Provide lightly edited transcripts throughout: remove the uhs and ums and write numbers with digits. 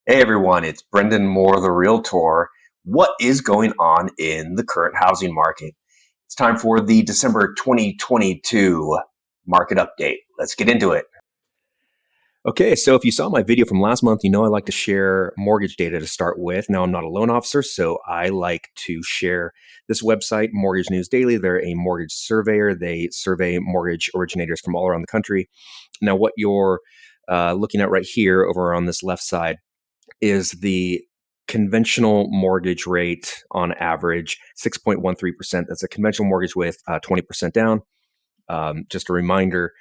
Hey everyone, it's Brendan Mohr, the Realtor. What is going on in the current housing market? It's time for the December 2022 market update. Let's get into it. Okay, so if you saw my video from last month, you know I like to share mortgage data to start with. Now, I'm not a loan officer, so I like to share this website, Mortgage News Daily. They're a mortgage surveyor. They survey mortgage originators from all around the country. Now, what you're looking at right here over on this left side is the conventional mortgage rate on average 6.13%. That's a conventional mortgage with 20% down. Just a reminder,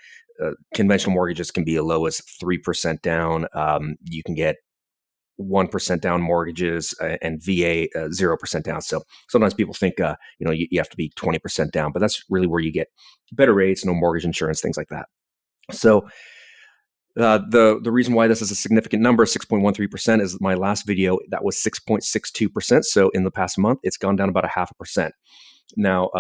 conventional mortgages can be as low as 3% down. You can get 1% down mortgages and VA 0% down. So sometimes people think you have to be 20% down, but that's really where you get better rates, no mortgage insurance, things like that. So the reason why this is a significant number, 6.13%, is my last video that was 6.62%. So in the past month, it's gone down about a 0.5%. Now,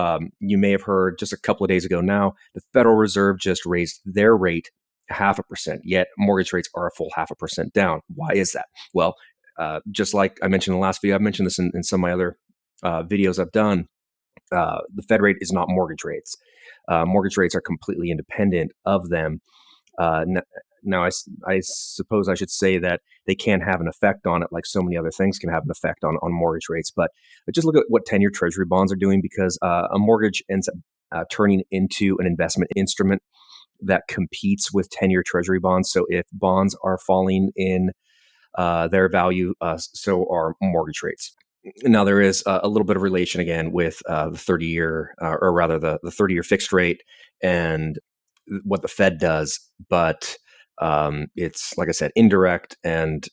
you may have heard just a couple of days ago now, the Federal Reserve just raised their rate 0.5%, yet mortgage rates are a full 0.5% down. Why is that? Well, just like I mentioned in the last video, I've mentioned this in some of my other videos I've done. The Fed rate is not mortgage rates. Mortgage rates are completely independent of them. Now, I suppose I should say that they can have an effect on it, like so many other things can have an effect on mortgage rates. But just look at what 10-year Treasury bonds are doing, because a mortgage ends up turning into an investment instrument that competes with 10-year Treasury bonds. So if bonds are falling in their value, so are mortgage rates. Now, there is a little bit of relation again with the 30-year, or rather the 30-year fixed rate and what the Fed does, but it's, like I said, indirect, and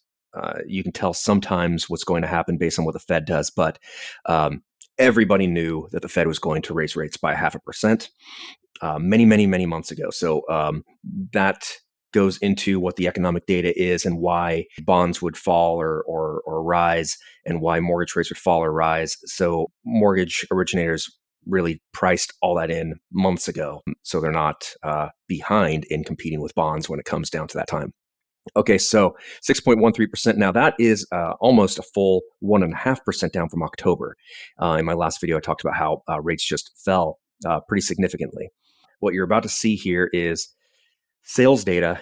you can tell sometimes what's going to happen based on what the Fed does. But everybody knew that the Fed was going to raise rates by 0.5% many months ago. So that goes into what the economic data is and why bonds would fall or rise, and why mortgage rates would fall or rise. So mortgage originators really priced all that in months ago, so they're not behind in competing with bonds when it comes down to that time. Okay, so 6.13%. Now that is almost a full 1.5% down from October. In my last video, I talked about how rates just fell pretty significantly. What you're about to see here is sales data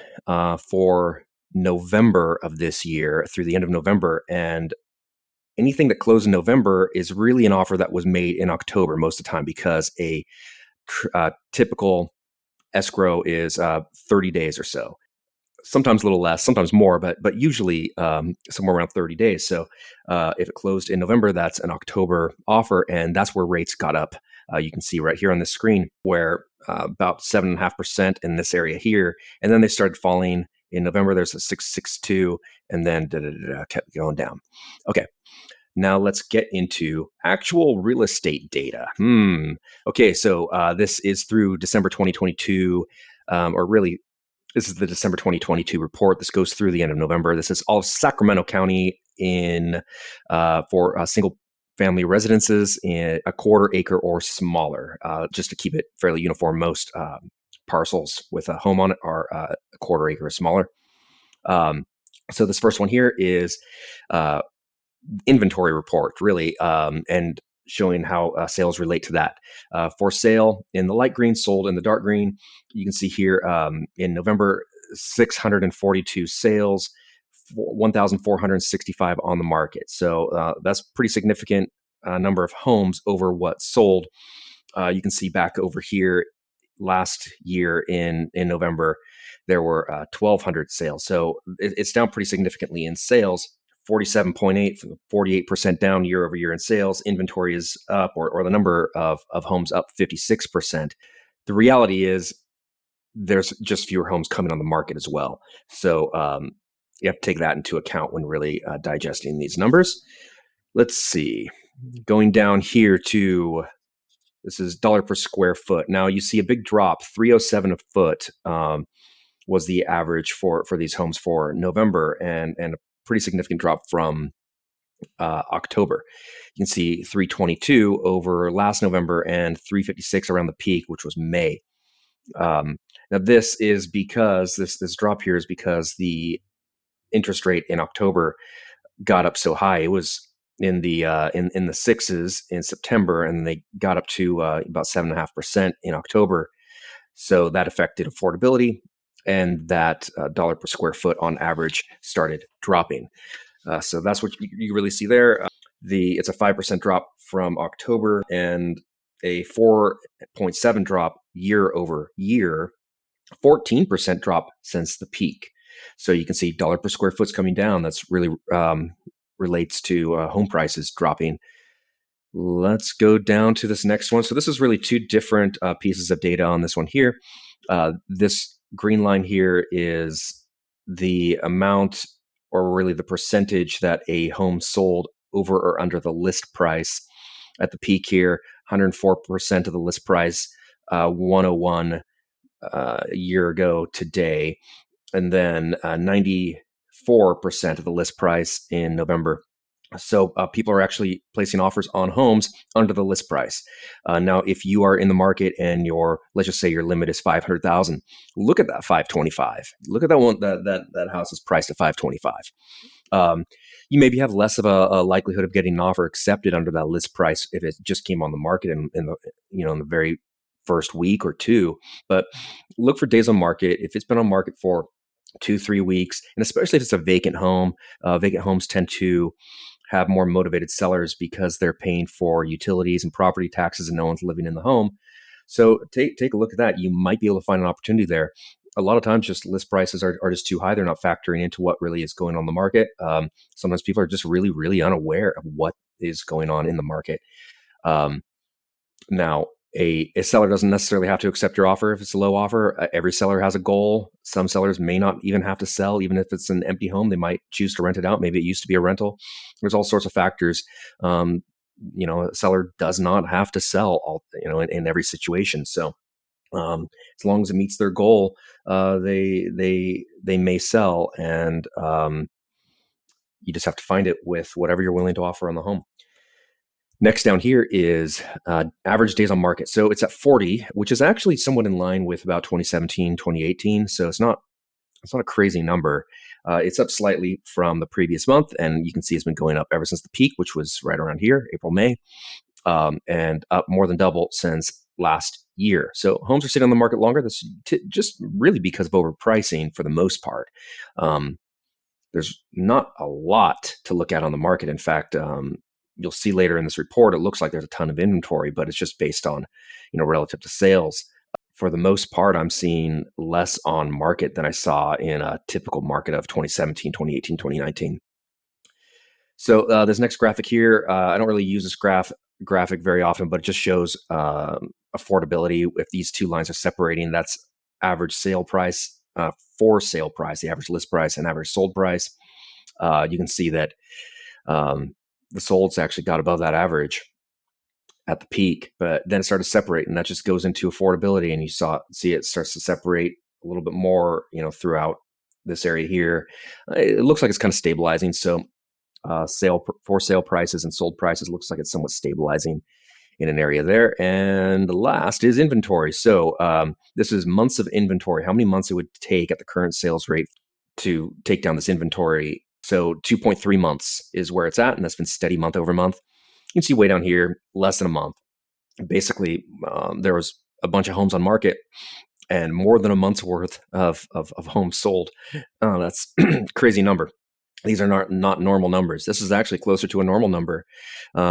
for November of this year through the end of November, and anything that closed in November is really an offer that was made in October most of the time, because a typical escrow is 30 days or so. Sometimes a little less, sometimes more, but usually somewhere around 30 days. So if it closed in November, that's an October offer, and that's where rates got up. You can see right here on the screen where about 7.5% in this area here, and then they started falling in November. There's a 6.62, and then kept going down. Okay. Now let's get into actual real estate data. Okay, so this is through December 2022, or really, this is the December 2022 report. This goes through the end of November. This is all of Sacramento County for single family residences in a quarter acre or smaller, just to keep it fairly uniform. Most parcels with a home on it are a quarter acre or smaller. So this first one here is inventory report, really, and showing how sales relate to that. For sale in the light green, sold in the dark green. You can see here in November, 642 sales, 1,465 on the market. So that's pretty significant number of homes over what sold. You can see back over here last year in November, there were 1,200 sales. So it's down pretty significantly in sales. 47.8, 48% down year over year in sales. Inventory is up, or the number of homes up 56%. The reality is there's just fewer homes coming on the market as well. So you have to take that into account when really digesting these numbers. Let's see. Going down here to, this is dollar per square foot. Now you see a big drop, 307 a foot was the average for these homes for November, and a pretty significant drop from October. You can see 322 over last November and 356 around the peak, which was May. Now this is because this drop here is because the interest rate in October got up so high. It was in the in the sixes in September, and they got up to about 7.5% in October. So that affected affordability, and that dollar per square foot on average started dropping. So that's what you really see there. It's a 5% drop from October and a 4.7 drop year over year, 14% drop since the peak. So you can see dollar per square foot's coming down. That's really relates to home prices dropping. Let's go down to this next one. So this is really two different pieces of data on this one here. This green line here is the amount, or really the percentage, that a home sold over or under the list price. At the peak here, 104% of the list price, 101 a year ago today, and then 94% of the list price in November. So people are actually placing offers on homes under the list price. Now, if you are in the market and let's just say your limit is 500,000, look at that 525. Look at that one. That house is priced at 525. You maybe have less of a likelihood of getting an offer accepted under that list price if it just came on the market in the very first week or two. But look for days on market. If it's been on market for 2-3 weeks, and especially if it's a vacant home, vacant homes tend to have more motivated sellers because they're paying for utilities and property taxes and no one's living in the home. So take a look at that. You might be able to find an opportunity there. A lot of times just list prices are just too high. They're not factoring into what really is going on in the market. Sometimes people are just really, really unaware of what is going on in the market. Now, a seller doesn't necessarily have to accept your offer if it's a low offer. Every seller has a goal. Some sellers may not even have to sell, even if it's an empty home. They might choose to rent it out. Maybe it used to be a rental. There's all sorts of factors. A seller does not have to sell in every situation. So as long as it meets their goal, they may sell, and you just have to find it with whatever you're willing to offer on the home. Next down here is average days on market. So it's at 40, which is actually somewhat in line with about 2017, 2018. So it's not a crazy number. It's up slightly from the previous month, and you can see it's been going up ever since the peak, which was right around here, April, May, and up more than double since last year. So homes are sitting on the market longer. That's just really because of overpricing for the most part. There's not a lot to look at on the market. In fact, you'll see later in this report, it looks like there's a ton of inventory, but it's just based on, relative to sales. For the most part, I'm seeing less on market than I saw in a typical market of 2017, 2018, 2019. So this next graphic here, I don't really use this graphic very often, but it just shows affordability. If these two lines are separating, that's average sale price, for sale price, the average list price, and average sold price. You can see that the solds actually got above that average at the peak, but then it started to separate, and that just goes into affordability. And you see it starts to separate a little bit more, throughout this area here. It looks like it's kind of stabilizing. So for sale prices and sold prices looks like it's somewhat stabilizing in an area there. And the last is inventory. So this is months of inventory, how many months it would take at the current sales rate to take down this inventory. So 2.3 months is where it's at, and that's been steady month over month. You can see way down here, less than a month. Basically, there was a bunch of homes on market and more than a month's worth of homes sold. That's crazy number. These are not normal numbers. This is actually closer to a normal number.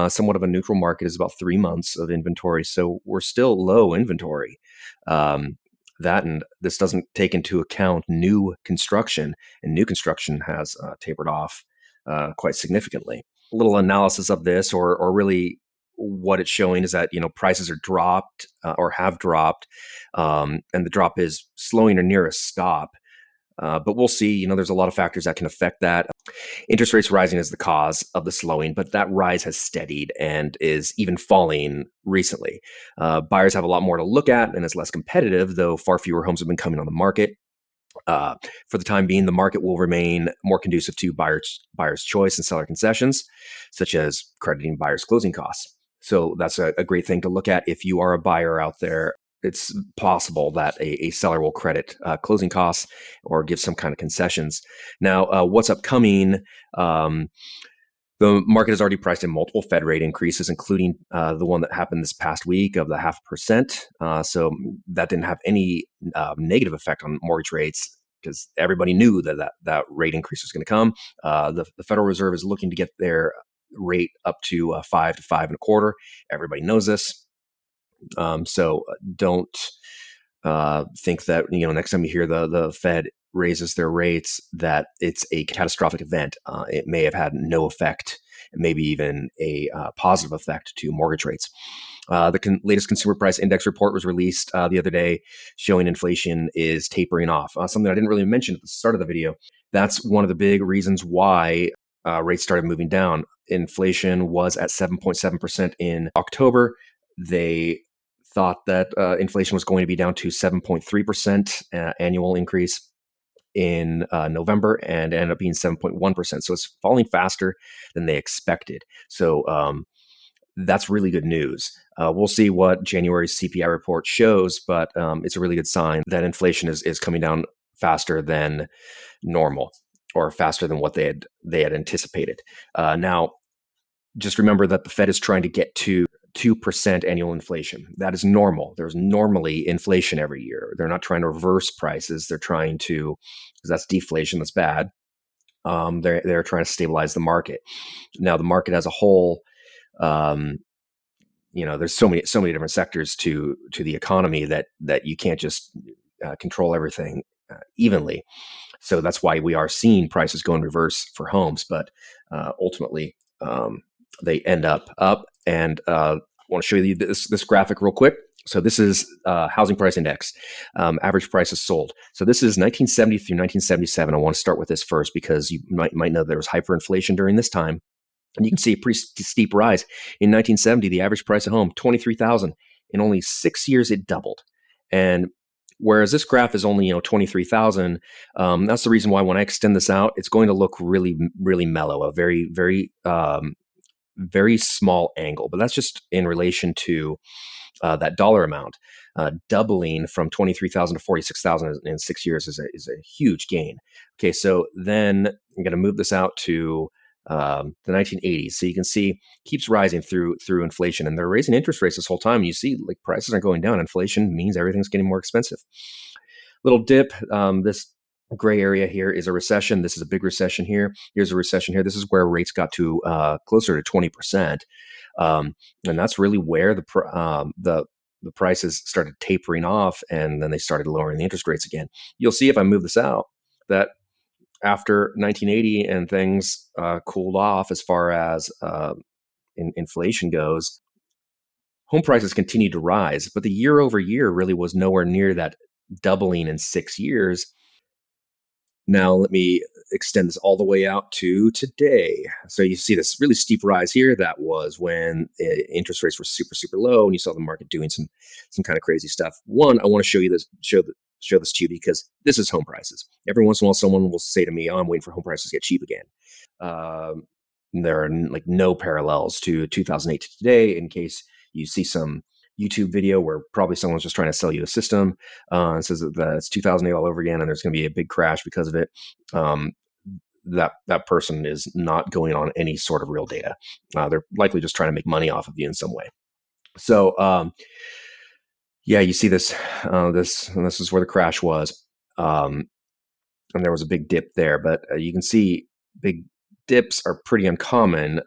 Somewhat of a neutral market is about 3 months of inventory. So we're still low inventory. And this doesn't take into account new construction, and new construction has tapered off quite significantly. A little analysis of this, or really what it's showing, is that prices are dropped or have dropped, and the drop is slowing or near a stop. But we'll see. There's a lot of factors that can affect that. Interest rates rising is the cause of the slowing, but that rise has steadied and is even falling recently. Buyers have a lot more to look at, and it's less competitive, though far fewer homes have been coming on the market. For the time being, the market will remain more conducive to buyer's choice and seller concessions, such as crediting buyers' closing costs. So that's a great thing to look at if you are a buyer out there. it's possible that a seller will credit closing costs or give some kind of concessions. Now, what's upcoming? Um, the market has already priced in multiple Fed rate increases, including the one that happened this past week of the 0.5%. So that didn't have any negative effect on mortgage rates because everybody knew that rate increase was going to come. The Federal Reserve is looking to get their rate up to 5 to 5.25. Everybody knows this. So don't think that next time you hear the Fed raises their rates that it's a catastrophic event. It may have had no effect, maybe even a positive effect to mortgage rates. The latest consumer price index report was released the other day, showing inflation is tapering off. Something I didn't really mention at the start of the video. That's one of the big reasons why rates started moving down. Inflation was at 7.7% in October. They thought that inflation was going to be down to 7.3% annual increase in November and ended up being 7.1%. So it's falling faster than they expected. So that's really good news. We'll see what January's CPI report shows, but it's a really good sign that inflation is coming down faster than normal or faster than what they had anticipated. Now, just remember that the Fed is trying to get to 2% annual inflation. That is normal. There's normally inflation every year. They're not trying to reverse prices. They're trying to, because that's deflation. That's bad. They're trying to stabilize the market. Now, the market as a whole, there's so many different sectors to the economy that you can't just control everything evenly. So that's why we are seeing prices go in reverse for homes, but ultimately they end up. And I want to show you this graphic real quick. So this is housing price index, average prices sold. So this is 1970 through 1977. I want to start with this first because you might know there was hyperinflation during this time. And you can see a pretty steep rise. In 1970, the average price of home, $23,000. In only 6 years, it doubled. And whereas this graph is only 23,000, that's the reason why when I extend this out, it's going to look really, really mellow, a very, very, very small angle. But that's just in relation to that dollar amount. Doubling from 23,000 to 46,000 in 6 years is a huge gain. Okay, so then I'm going to move this out to the 1980s. So you can see keeps rising through inflation, and they're raising interest rates this whole time. You see, like prices aren't going down. Inflation means everything's getting more expensive. Little dip. This gray area here is a recession. This is a big recession here. Here's a recession here. This is where rates got to closer to 20%, and that's really where the prices started tapering off, and then they started lowering the interest rates again. You'll see if I move this out that after 1980 and things cooled off as far as inflation goes, home prices continued to rise, but the year over year really was nowhere near that doubling in 6 years. Now, let me extend this all the way out to today. So you see this really steep rise here. That was when interest rates were super, super low, and you saw the market doing some kind of crazy stuff. One, I want to show this to you because this is home prices. Every once in a while, someone will say to me, "Oh, I'm waiting for home prices to get cheap again." Um, there are like no parallels to 2008 to today. In case you see some YouTube video where probably someone's just trying to sell you a system and says that it's 2008 all over again and there's going to be a big crash because of it. That person is not going on any sort of real data. They're likely just trying to make money off of you in some way. So yeah, you see this. This is where the crash was, and there was a big dip there. But you can see big dips are pretty uncommon.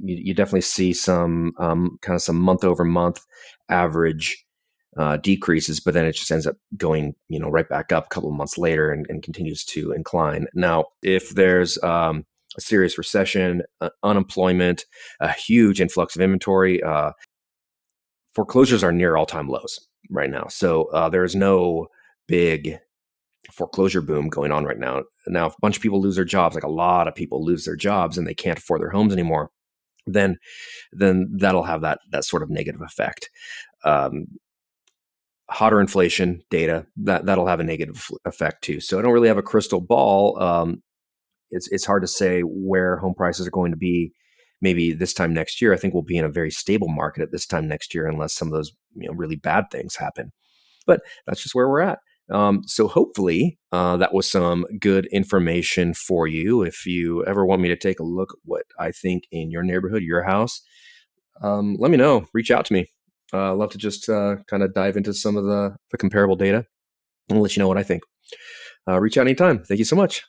You definitely see some kind of some month over month average decreases, but then it just ends up going right back up a couple of months later and continues to incline. Now, if there's a serious recession, unemployment, a huge influx of inventory, foreclosures are near all-time lows right now. So there's no big foreclosure boom going on right now. Now, if a bunch of people lose their jobs, like a lot of people lose their jobs and they can't afford their homes anymore, then that'll have that sort of negative effect. Hotter inflation data that'll have a negative effect too. So I don't really have a crystal ball. It's hard to say where home prices are going to be maybe this time next year, I think we'll be in a very stable market at this time next year, unless some of those really bad things happen. But that's just where we're at. So hopefully that was some good information for you. If you ever want me to take a look at what I think in your neighborhood, your house, let me know. Reach out to me. I'd love to just kind of dive into some of the comparable data and let you know what I think. Reach out anytime. Thank you so much.